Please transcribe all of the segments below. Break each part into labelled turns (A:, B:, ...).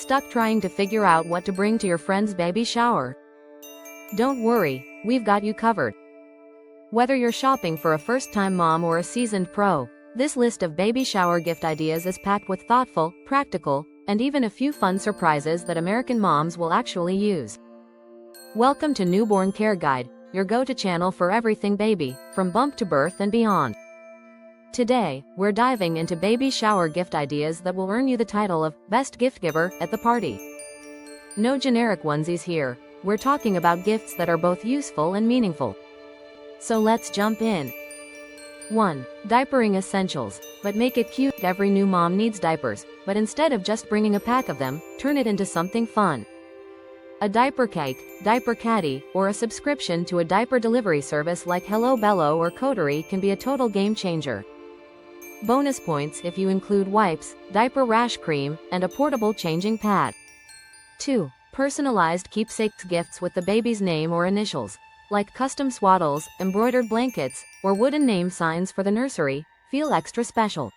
A: Stuck trying to figure out what to bring to your friend's baby shower? Don't worry, we've got you covered. Whether you're shopping for a first-time mom or a seasoned pro, this list of baby shower gift ideas is packed with thoughtful, practical, and even a few fun surprises that American moms will actually use. Welcome to Newborn Care Guide, your go-to channel for everything baby, from bump to birth and beyond. Today, we're diving into baby shower gift ideas that will earn you the title of Best Gift Giver at the party. No generic onesies here, we're talking about gifts that are both useful and meaningful. So let's jump in. 1. Diapering essentials, but make it cute. Every new mom needs diapers, but instead of just bringing a pack of them, turn it into something fun. A diaper cake, diaper caddy, or a subscription to a diaper delivery service like Hello Bello or Coterie can be a total game changer. Bonus points if you include wipes, diaper rash cream, and a portable changing pad. 2. Personalized keepsakes gifts with the baby's name or initials, like custom swaddles, embroidered blankets, or wooden name signs for the nursery, feel extra special.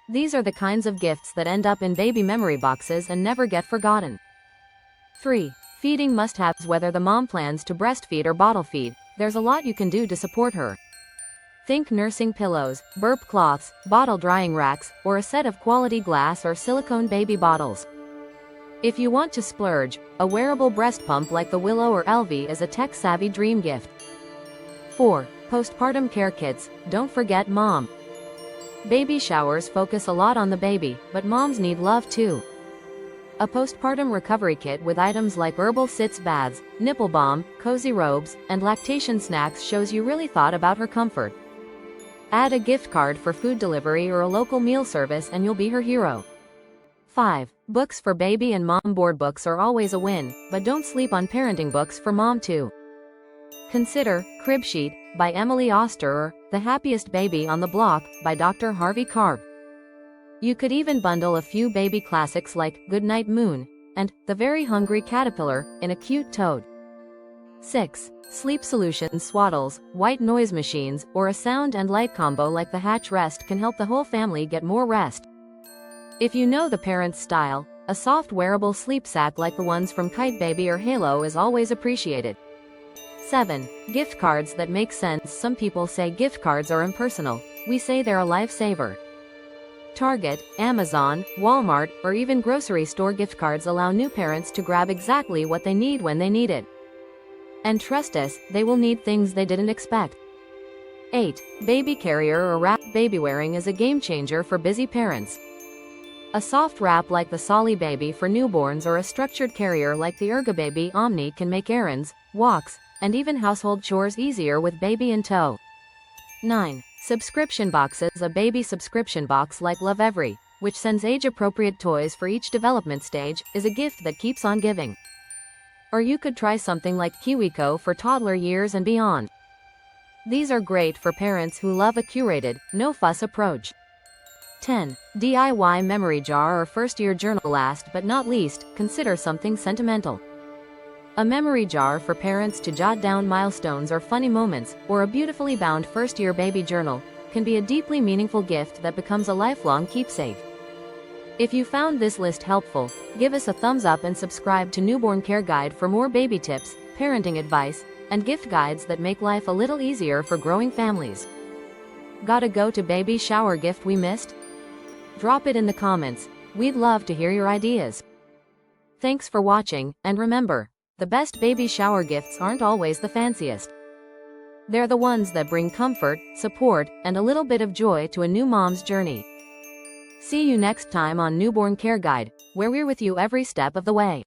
A: These are the kinds of gifts that end up in baby memory boxes and never get forgotten. 3. Feeding must-haves. Whether the mom plans to breastfeed or bottle feed, there's a lot you can do to support her. Think nursing pillows, burp cloths, bottle drying racks, or a set of quality glass or silicone baby bottles. If you want to splurge, a wearable breast pump like the Willow or Elvie is a tech-savvy dream gift. 4. Postpartum care kits. Don't forget mom. Baby showers focus a lot on the baby, but moms need love too. A postpartum recovery kit with items like herbal sitz baths, nipple balm, cozy robes, and lactation snacks shows you really thought about her comfort. Add a gift card for food delivery or a local meal service and you'll be her hero. 5. Books for baby and mom. Board books are always a win, but don't sleep on parenting books for mom too. Consider Crib Sheet by Emily Oster or The Happiest Baby on the Block by Dr. Harvey Karp. You could even bundle a few baby classics like Goodnight Moon and The Very Hungry Caterpillar in a cute tote. 6. Sleep solutions. Swaddles, white noise machines, or a sound and light combo like the Hatch Rest can help the whole family get more rest. If you know the parent's style, a soft wearable sleep sack like the ones from Kite Baby or Halo is always appreciated. 7. Gift cards that make sense. Some people say gift cards are impersonal. We say they're a lifesaver. Target, Amazon, Walmart, or even grocery store gift cards allow new parents to grab exactly what they need when they need it. And trust us, they will need things they didn't expect. 8. Baby carrier or wrap. Baby wearing is a game changer for busy parents. A soft wrap like the Solly Baby for newborns or a structured carrier like the Ergobaby Omni can make errands, walks, and even household chores easier with baby in tow. 9. Subscription boxes. A baby subscription box like Love Every, which sends age-appropriate toys for each development stage, is a gift that keeps on giving. Or you could try something like KiwiCo for toddler years and beyond. These are great for parents who love a curated, no-fuss approach. 10. DIY memory jar or first-year journal. Last but not least, consider something sentimental. A memory jar for parents to jot down milestones or funny moments, or a beautifully bound first-year baby journal, can be a deeply meaningful gift that becomes a lifelong keepsake. If you found this list helpful, give us a thumbs up and subscribe to Newborn Care Guide for more baby tips, parenting advice, and gift guides that make life a little easier for growing families. Gotta go to baby shower gift we missed? Drop it in the comments, we'd love to hear your ideas. Thanks for watching, and remember, the best baby shower gifts aren't always the fanciest. They're the ones that bring comfort, support, and a little bit of joy to a new mom's journey. See you next time on Newborn Care Guide, where we're with you every step of the way.